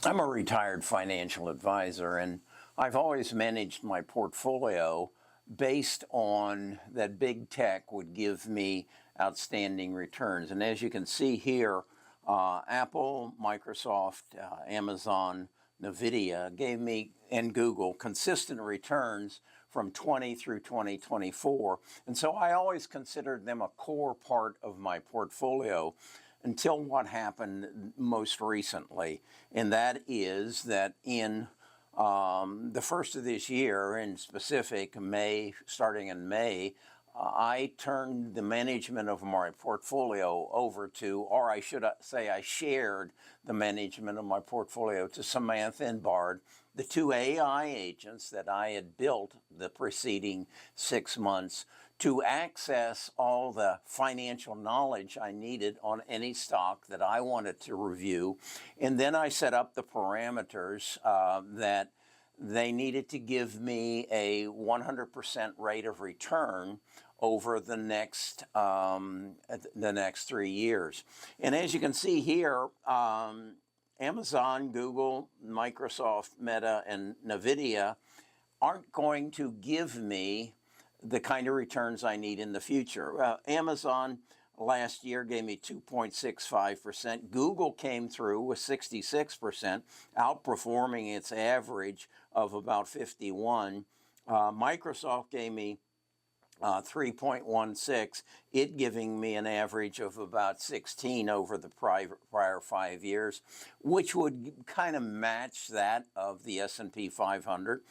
I'm a retired financial advisor, and I've always managed my portfolio based on that big tech would give me outstanding returns. And as you can see here, Apple, Microsoft, Amazon, NVIDIA gave me, and Google, consistent returns from 20 through 2024. And so I always considered them a core part of my portfolio until what happened most recently. And that is that in the first of this year, in specific, starting in May, I turned the management of my portfolio over to, or I should say I shared the management of my portfolio to Samantha and Bard, the two AI agents that I had built the preceding 6 months to access all the financial knowledge I needed on any stock that I wanted to review. And then I set up the parameters that they needed to give me a 100% rate of return over the next 3 years. And as you can see here, Amazon, Google, Microsoft, Meta, and NVIDIA aren't going to give me the kind of returns I need in the future. Amazon last year gave me 2.65%. Google came through with 66%, outperforming its average of about 51. Microsoft gave me 3.16, it giving me an average of about 16 over the prior 5 years, which would kind of match that of the S&P 500.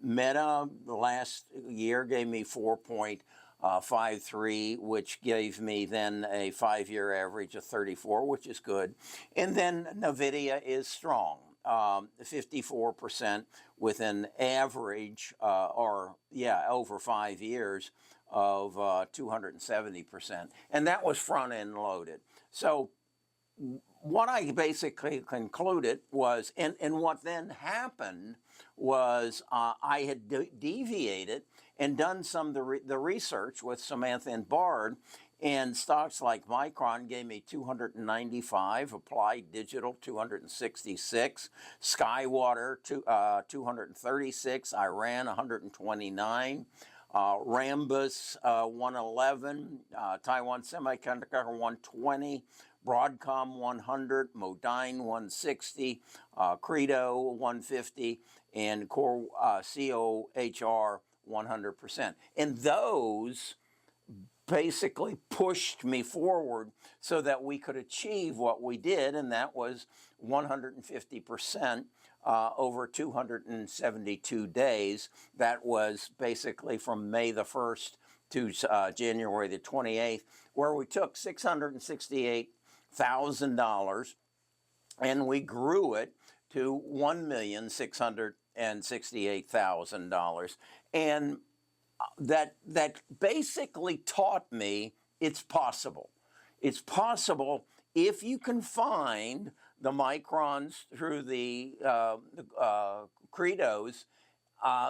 Meta last year gave me 4.53, which gave me then a 5-year average of 34, which is good. And then NVIDIA is strong. 54% with an average, over 5 years of 270%. And that was front end loaded. So what I basically concluded was, and what then happened was I had deviated and done some of the research with Samantha and Bard, and stocks like Micron gave me 295, Applied Digital 266, Skywater 236, Iran 129, Rambus 111, Taiwan Semiconductor 120, Broadcom 100, Modine 160, Credo 150, and Core COHR 100%. And those basically pushed me forward so that we could achieve what we did, and that was 150% over 272 days. That was basically from May the 1st to January the 28th, where we took $668,000 and we grew it to $1,668,000. And that basically taught me it's possible. It's possible if you can find the microns through the credos.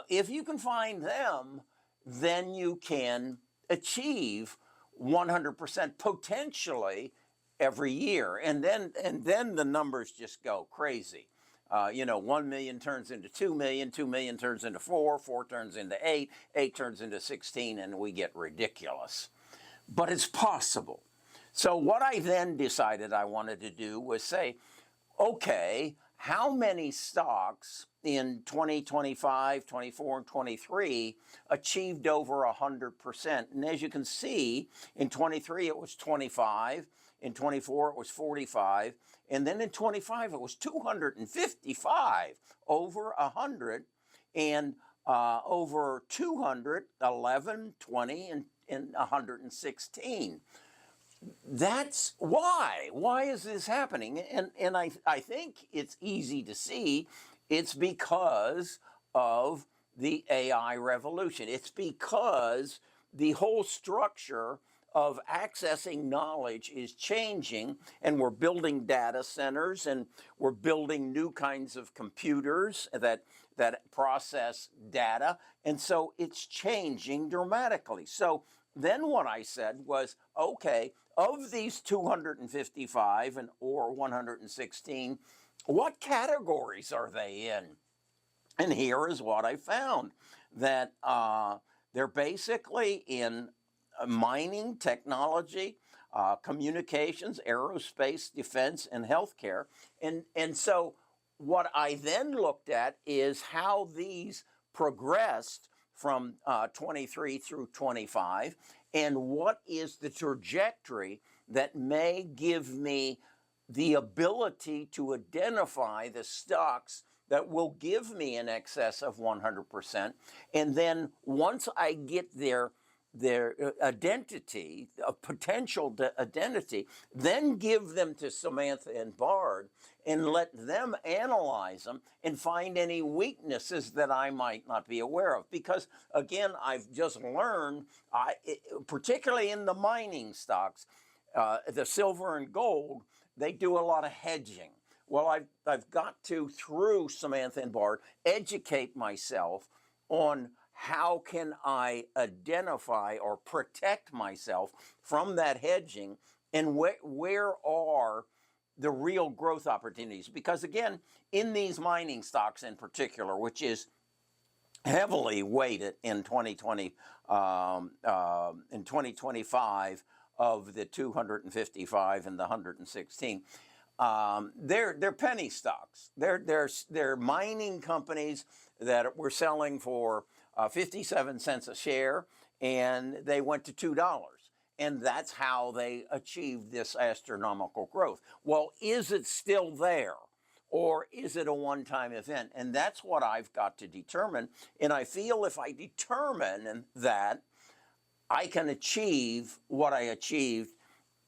If you can find them, then you can achieve 100% potentially every year, and then the numbers just go crazy. 1 million turns into 2 million, 2 million turns into 4, 4 turns into 8, 8 turns into 16, and we get ridiculous. But it's possible. So what I then decided I wanted to do was say, okay, how many stocks in 2025, 24, and 23 achieved over 100%? And as you can see, in 23 it was 25, in 24 it was 45, and then in 25 it was 255, over 100, and over 200, 11, 20, and 116. That's why. Why is this happening? And I think it's easy to see. It's because of the AI revolution. It's because the whole structure of accessing knowledge is changing, and we're building data centers, and we're building new kinds of computers that process data, and so it's changing dramatically. So then what I said was, okay, of these 255 or 116, what categories are they in? And here is what I found, that they're basically in mining, technology, communications, aerospace, defense, and healthcare. And so what I then looked at is how these progressed from 23 through 25, and what is the trajectory that may give me the ability to identify the stocks that will give me in excess of 100%. And then once I get their identity, a potential identity, then give them to Samantha and Bard and let them analyze them and find any weaknesses that I might not be aware of. Because again, I've just learned, particularly in the mining stocks, the silver and gold, they do a lot of hedging. Well, I've got to, through Samantha and Bard, educate myself on how can I identify or protect myself from that hedging, and where are the real growth opportunities. Because again, in these mining stocks in particular, which is heavily weighted in 2020, in 2025 of the 255 and the 116, they're penny stocks. They're mining companies that were selling for 57 cents a share, and they went to $2. And that's how they achieved this astronomical growth. Well, is it still there? Or is it a one-time event? And that's what I've got to determine. And I feel if I determine that, I can achieve what I achieved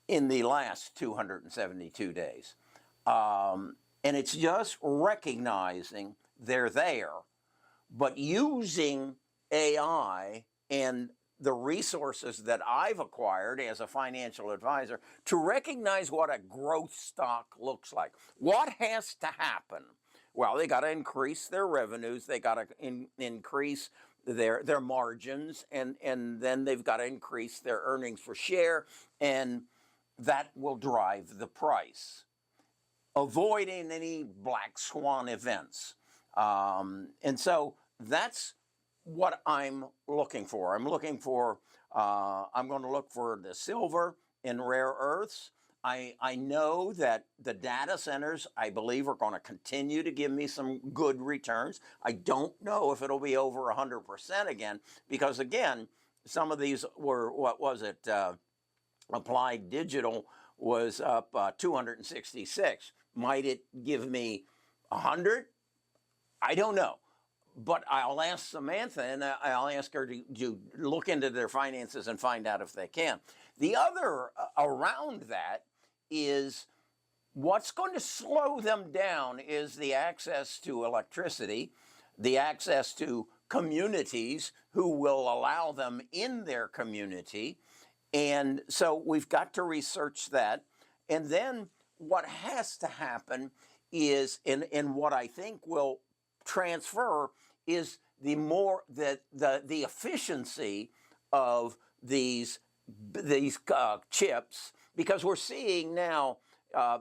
in the last 272 days. And it's just recognizing they're there, but using AI and the resources that I've acquired as a financial advisor to recognize what a growth stock looks like. What has to happen? Well, they got to increase their revenues, they got to increase their margins, and then they've got to increase their earnings per share, and that will drive the price, avoiding any black swan events. And so that's what I'm looking for. I'm looking for, I'm going to look for the silver and rare earths. I know that the data centers, I believe, are going to continue to give me some good returns. I don't know if it'll be over 100% again, because again, some of these were, what was it? Applied Digital was up 266. Might it give me 100? I don't know. But I'll ask Samantha, and I'll ask her to look into their finances and find out if they can. The other around that is what's going to slow them down is the access to electricity, the access to communities who will allow them in their community. And so we've got to research that. And then what has to happen is, and what I think will transfer, is the efficiency of these chips, because we're seeing now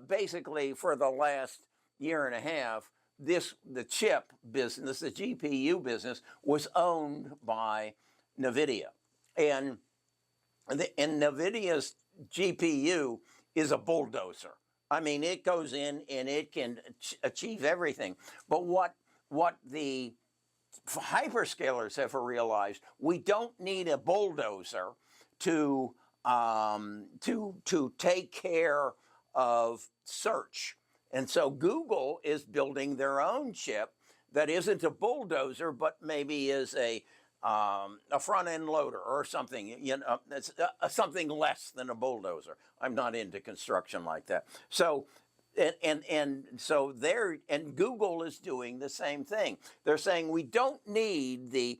basically for the last year and a half, the chip business, the GPU business, was owned by NVIDIA, and NVIDIA's GPU is a bulldozer. I mean, it goes in and it can achieve everything. But what the hyperscalers have realized, we don't need a bulldozer to take care of search. And so Google is building their own chip that isn't a bulldozer, but maybe is a front end loader or something. That's something less than a bulldozer. I'm not into construction like that. So. So Google is doing the same thing. They're saying we don't need the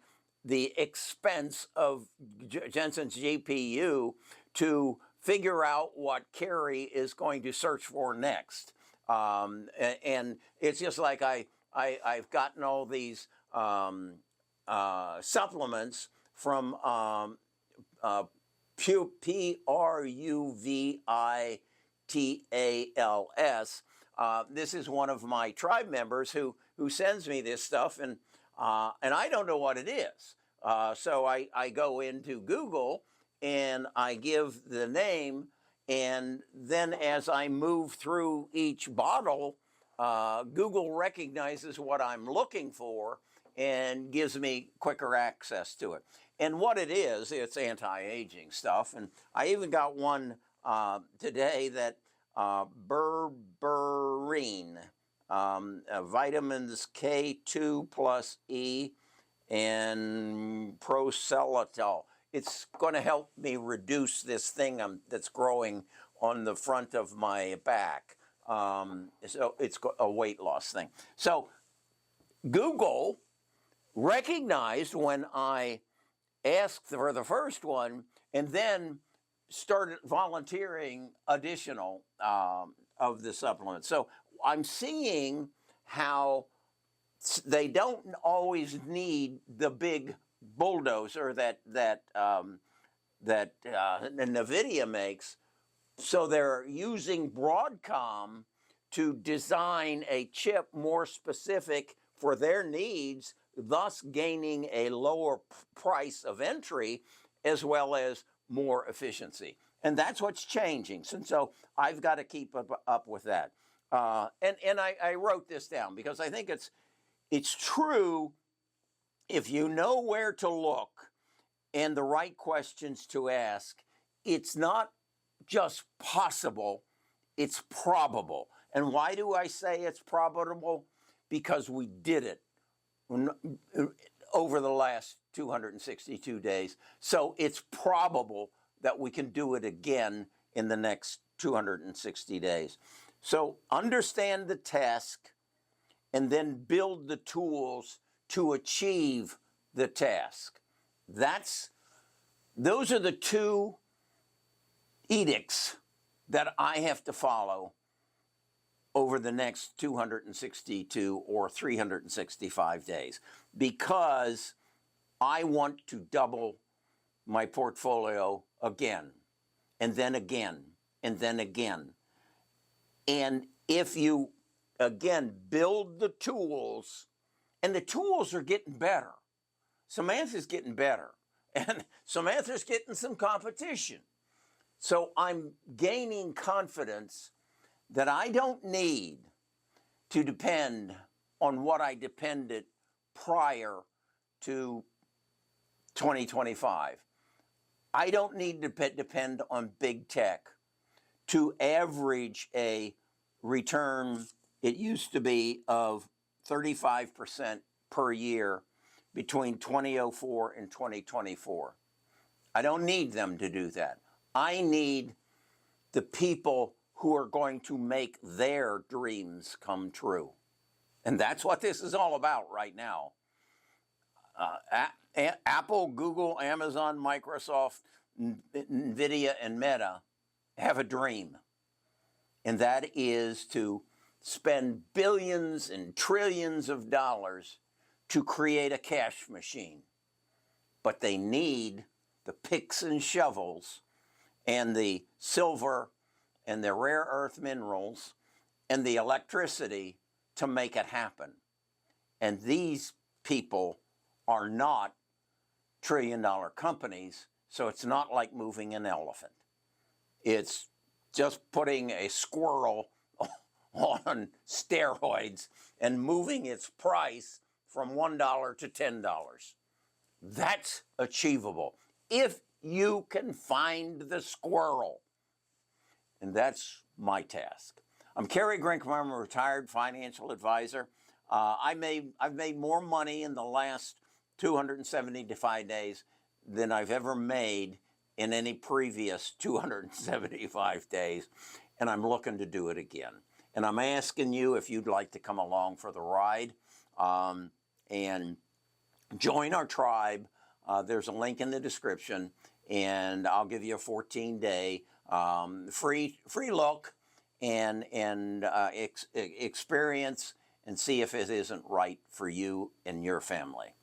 expense of Jensen's GPU to figure out what Carrie is going to search for next. And it's just like I've gotten all these supplements from PRUVITALS this is one of my tribe members who sends me this stuff, and I don't know what it is. So I go into Google and I give the name, and then as I move through each bottle, Google recognizes what I'm looking for and gives me quicker access to it. And what it is, it's anti-aging stuff. And I even got one today that berberine, vitamins K2 plus E, and proselytol. It's going to help me reduce this thing that's growing on the front of my back. So it's a weight loss thing. So Google recognized when I asked for the first one, and then started volunteering additional of the supplements. So I'm seeing how they don't always need the big bulldozer that NVIDIA makes. So they're using Broadcom to design a chip more specific for their needs, thus gaining a lower price of entry as well as more efficiency. And that's what's changing. And so I've got to keep up with that. And I wrote this down because I think it's true. If you know where to look and the right questions to ask, it's not just possible, it's probable. And why do I say it's probable? Because we did it over the last 262 days. So it's probable that we can do it again in the next 260 days. So understand the task and then build the tools to achieve the task. Those are the two edicts that I have to follow over the next 262 or 365 days, because I want to double my portfolio again, and then again, and then again. And if you, again, build the tools, and the tools are getting better. Samantha's getting better, and Samantha's getting some competition. So I'm gaining confidence that I don't need to depend on what I depended prior to 2025. I don't need to depend on big tech to average a return, it used to be, of 35% per year between 2004 and 2024. I don't need them to do that. I need the people who are going to make their dreams come true. And that's what this is all about right now. Apple, Google, Amazon, Microsoft, NVIDIA, and Meta have a dream. And that is to spend billions and trillions of dollars to create a cash machine. But they need the picks and shovels and the silver and the rare earth minerals and the electricity to make it happen. And these people are not trillion-dollar companies, so it's not like moving an elephant. It's just putting a squirrel on steroids and moving its price from $1 to $10. That's achievable if you can find the squirrel. And that's my task. I'm Kerry Grinkman. I'm a retired financial advisor. I've made more money in the last 275 days than I've ever made in any previous 275 days, and I'm looking to do it again. And I'm asking you if you'd like to come along for the ride and join our tribe. There's a link in the description, and I'll give you a 14-day free look and experience and see if it isn't right for you and your family.